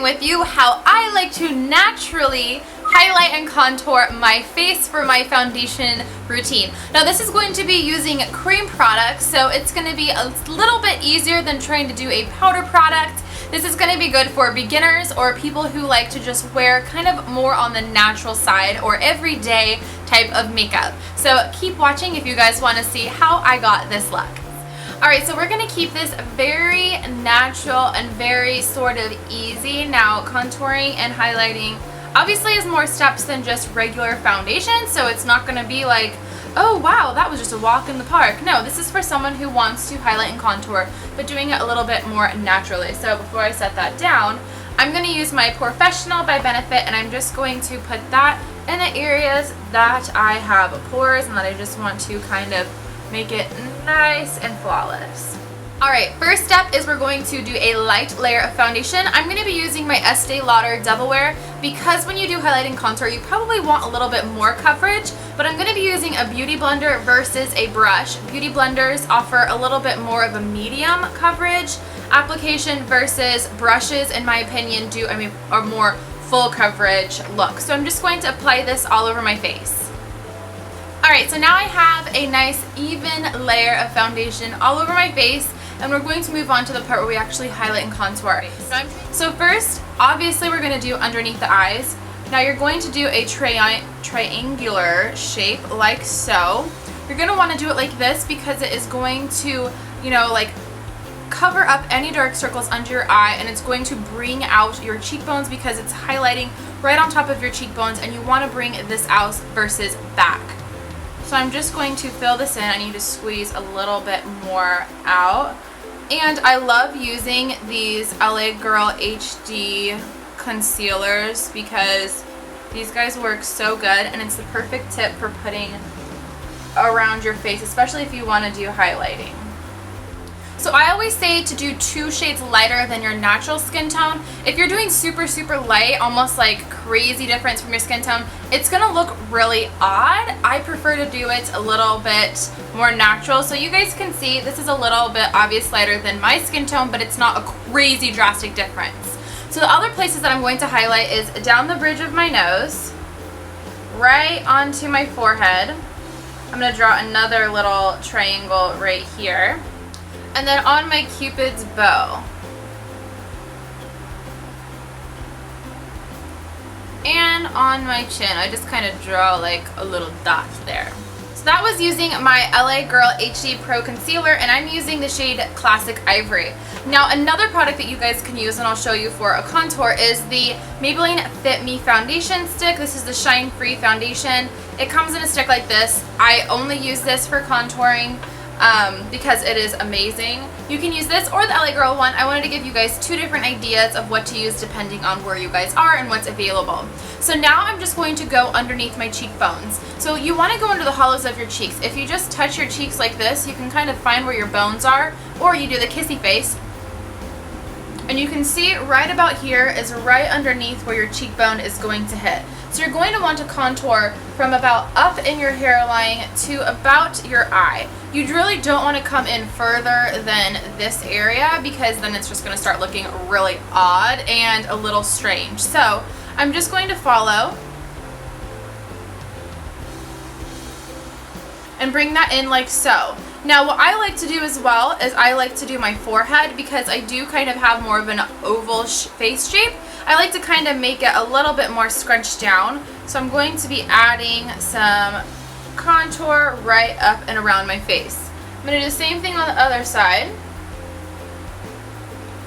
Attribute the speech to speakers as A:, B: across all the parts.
A: with you how I like to naturally highlight and contour my face for my foundation routine. Now this is going to be using cream products, so it's going to be a little bit easier than trying to do a powder product. This is going to be good for beginners or people who like to just wear kind of more on the natural side or everyday type of makeup. So keep watching if you guys want to see how I got this look. Alright, so we're going to keep this very natural and very sort of easy. Now contouring and highlighting obviously is more steps than just regular foundation, so it's not going to be like, oh wow, that was just a walk in the park. No, this is for someone who wants to highlight and contour, but doing it a little bit more naturally. So before I set that down, I'm going to use my Porefessional by Benefit, and I'm just going to put that in the areas that I have pores and that I just want to kind of make it nice and flawless. Alright, first step is we're going to do a light layer of foundation. I'm going to be using my Estee Lauder Double Wear because when you do highlight and contour, you probably want a little bit more coverage, but I'm going to be using a beauty blender versus a brush. Beauty blenders offer a little bit more of a medium coverage application versus brushes, in my opinion, are more full coverage look. So I'm just going to apply this all over my face. Alright, so now I have a nice even layer of foundation all over my face, and we're going to move on to the part where we actually highlight and contour. So first, obviously we're going to do underneath the eyes. Now you're going to do a triangular shape like so. You're going to want to do it like this because it is going to, like cover up any dark circles under your eye, and it's going to bring out your cheekbones because it's highlighting right on top of your cheekbones, and you want to bring this out versus back. So I'm just going to fill this in. I need to squeeze a little bit more out. And I love using these LA Girl HD concealers because these guys work so good, and it's the perfect tip for putting around your face, especially if you want to do highlighting. So I always say to do 2 shades lighter than your natural skin tone. If you're doing super light, almost like crazy difference from your skin tone, it's gonna look really odd. I prefer to do it a little bit more natural. So you guys can see this is a little bit obvious lighter than my skin tone, but it's not a crazy drastic difference. So the other places that I'm going to highlight is down the bridge of my nose, right onto my forehead. I'm gonna draw another little triangle right here. And then on my Cupid's bow. And on my chin, I just kind of draw like a little dot there. So that was using my LA Girl HD Pro Concealer, and I'm using the shade Classic Ivory. Now another product that you guys can use, and I'll show you for a contour, is the Maybelline Fit Me Foundation Stick. This is the Shine Free Foundation. It comes in a stick like this. I only use this for contouring because it is amazing. You can use this or the LA Girl one. I wanted to give you guys 2 different ideas of what to use depending on where you guys are and what's available. So now I'm just going to go underneath my cheekbones. So you want to go into the hollows of your cheeks. If you just touch your cheeks like this, you can kind of find where your bones are, or you do the kissy face. And you can see right about here is right underneath where your cheekbone is going to hit. So you're going to want to contour from about up in your hairline to about your eye. You really don't want to come in further than this area because then it's just going to start looking really odd and a little strange. So I'm just going to follow and bring that in like so. Now what I like to do as well is I like to do my forehead because I do kind of have more of an oval face shape. I like to kind of make it a little bit more scrunched down. So I'm going to be adding some contour right up and around my face. I'm going to do the same thing on the other side,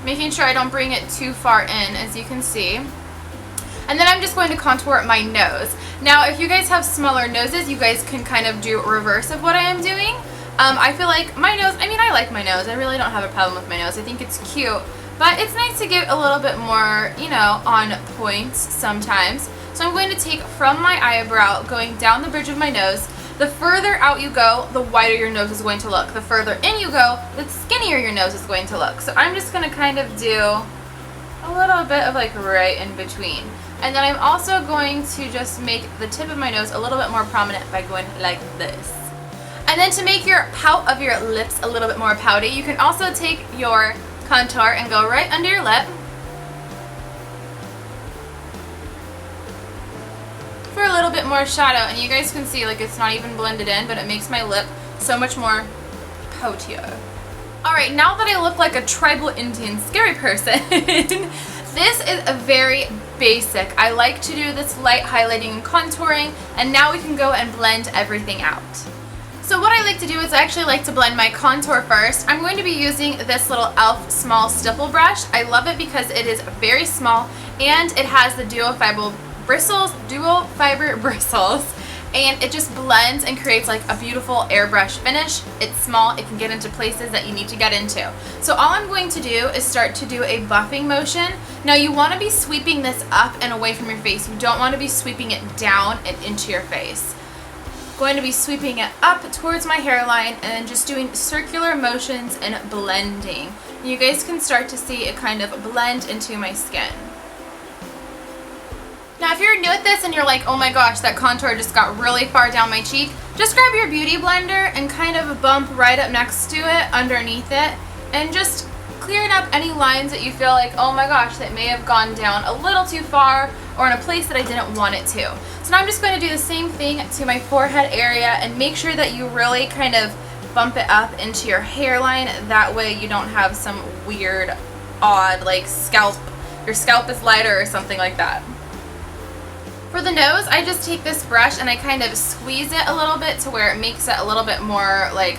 A: making sure I don't bring it too far in, as you can see. And then I'm just going to contour my nose. Now if you guys have smaller noses, you guys can kind of do reverse of what I am doing. I feel like my nose, I like my nose. I really don't have a problem with my nose. I think it's cute. But it's nice to get a little bit more, on points sometimes. So I'm going to take from my eyebrow, going down the bridge of my nose. The further out you go, the wider your nose is going to look. The further in you go, the skinnier your nose is going to look. So I'm just going to kind of do a little bit of like right in between. And then I'm also going to just make the tip of my nose a little bit more prominent by going like this. And then to make your pout of your lips a little bit more pouty, you can also take your contour and go right under your lip. a little bit more shadow, and you guys can see like it's not even blended in, but it makes my lip so much more poutier. Alright, now that I look like a tribal Indian scary person, this is a very basic. I like to do this light highlighting and contouring, and now we can go and blend everything out. So what I like to do is I actually like to blend my contour first. I'm going to be using this little e.l.f. small stipple brush. I love it because it is very small and it has the dual fiber bristles, and it just blends and creates like a beautiful airbrush finish. It's small, it can get into places that you need to get into. So all I'm going to do is start to do a buffing motion. Now you want to be sweeping this up and away from your face. You don't want to be sweeping it down and into your face. Going to be sweeping it up towards my hairline and then just doing circular motions and blending. You guys can start to see it kind of blend into my skin. Now if you're new at this and you're like, oh my gosh, that contour just got really far down my cheek, just grab your beauty blender and kind of bump right up next to it, underneath it, and just clearing up any lines that you feel like, oh my gosh, that may have gone down a little too far or in a place that I didn't want it to. So now I'm just going to do the same thing to my forehead area and make sure that you really kind of bump it up into your hairline. That way you don't have some weird, odd, like your scalp is lighter or something like that. For the nose, I just take this brush and I kind of squeeze it a little bit to where it makes it a little bit more like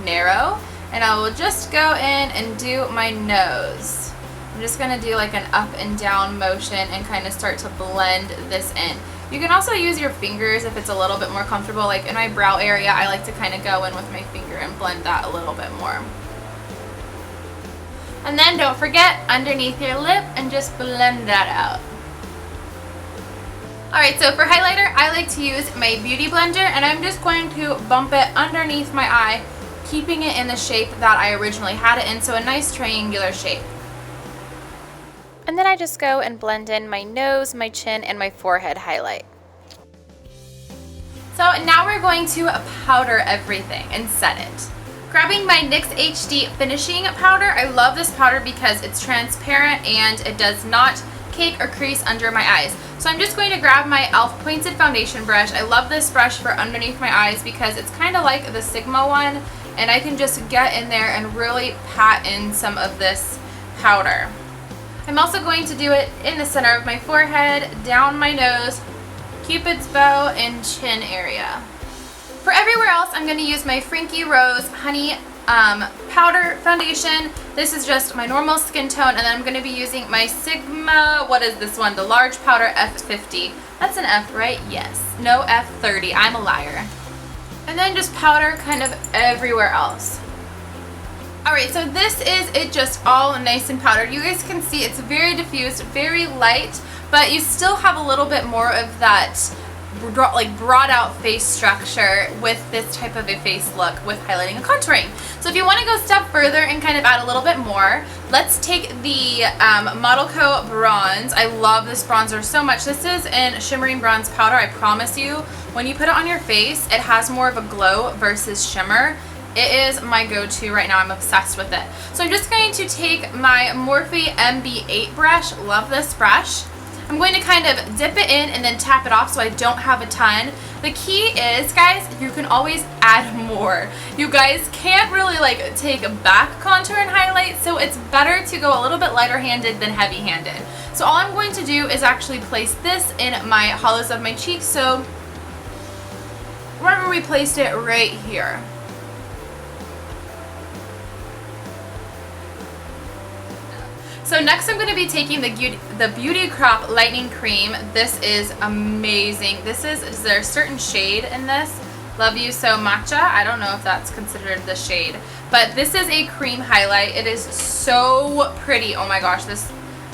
A: narrow. And I will just go in and do my nose. I'm just going to do like an up and down motion and kind of start to blend this in. You can also use your fingers if it's a little bit more comfortable. Like in my brow area, I like to kind of go in with my finger and blend that a little bit more. And then don't forget underneath your lip and just blend that out. Alright, so for highlighter, I like to use my beauty blender and I'm just going to bump it underneath my eye, keeping it in the shape that I originally had it in, so a nice triangular shape. And then I just go and blend in my nose, my chin, and my forehead highlight. So now we're going to powder everything and set it. Grabbing my NYX HD Finishing Powder. I love this powder because it's transparent and it does not cake or crease under my eyes. So I'm just going to grab my e.l.f. pointed foundation brush. I love this brush for underneath my eyes because it's kind of like the Sigma one, and I can just get in there and really pat in some of this powder. I'm also going to do it in the center of my forehead, down my nose, Cupid's bow, and chin area. For everywhere else, I'm going to use my Frankie Rose Honey powder foundation. This is just my normal skin tone, and then I'm going to be using my Sigma, what is this one? The large powder F50. That's an F, right? Yes. No, F30. I'm a liar. And then just powder kind of everywhere else. Alright, so this is it, just all nice and powdered. You guys can see it's very diffused, very light, but you still have a little bit more of that like brought out face structure with this type of a face look with highlighting and contouring. So if you want to go a step further and kind of add a little bit more, let's take the Model Co bronze. I love this bronzer so much. This is in shimmering bronze powder. I promise you, when you put it on your face, it has more of a glow versus shimmer. It is my go-to right now. I'm obsessed with it. So I'm just going to take my Morphe MB8 brush. Love this brush. I'm going to kind of dip it in and then tap it off so I don't have a ton. The key is, guys, you can always add more. You guys can't really like take a back contour and highlight, so it's better to go a little bit lighter handed than heavy handed. So all I'm going to do is actually place this in my hollows of my cheeks. So wherever we placed it, right here. So next I'm going to be taking the Beauty Crop Lightening Cream. This is amazing. Is there a certain shade in this? Love You So Matcha. I don't know if that's considered the shade. But this is a cream highlight. It is so pretty. Oh my gosh, this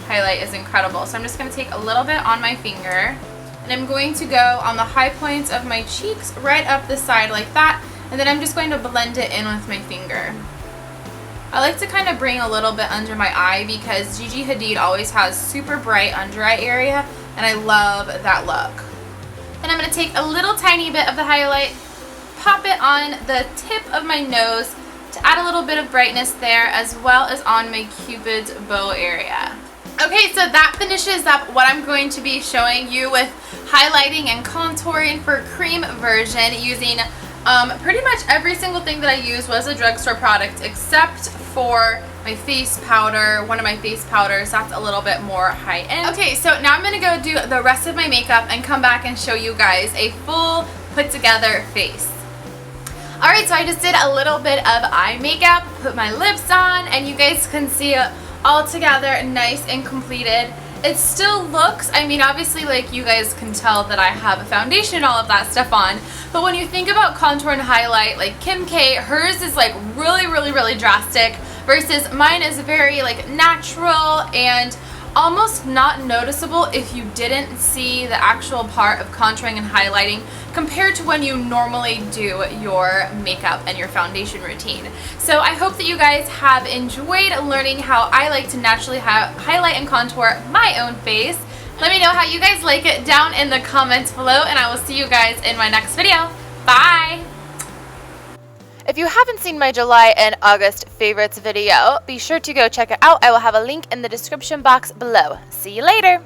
A: highlight is incredible. So I'm just going to take a little bit on my finger. And I'm going to go on the high points of my cheeks, right up the side like that. And then I'm just going to blend it in with my finger. I like to kind of bring a little bit under my eye because Gigi Hadid always has super bright under eye area, and I love that look. Then I'm going to take a little tiny bit of the highlight, pop it on the tip of my nose to add a little bit of brightness there, as well as on my Cupid's bow area. Okay, so that finishes up what I'm going to be showing you with highlighting and contouring for cream version using pretty much every single thing that I used was a drugstore product except for my face powder, one of my face powders. That's a little bit more high-end. Okay, so now I'm going to go do the rest of my makeup and come back and show you guys a full put-together face. Alright, so I just did a little bit of eye makeup, put my lips on, and you guys can see it all together, nice and completed. It still looks, I mean, obviously, like, you guys can tell that I have a foundation and all of that stuff on, but when you think about contour and highlight, like Kim K, hers is like really drastic versus mine is very like natural and almost not noticeable if you didn't see the actual part of contouring and highlighting compared to when you normally do your makeup and your foundation routine. So I hope that you guys have enjoyed learning how I like to naturally highlight and contour my own face. Let me know how you guys like it down in the comments below, and I will see you guys in my next video. Bye! If you haven't seen my July and August favorites video, be sure to go check it out. I will have a link in the description box below. See you later!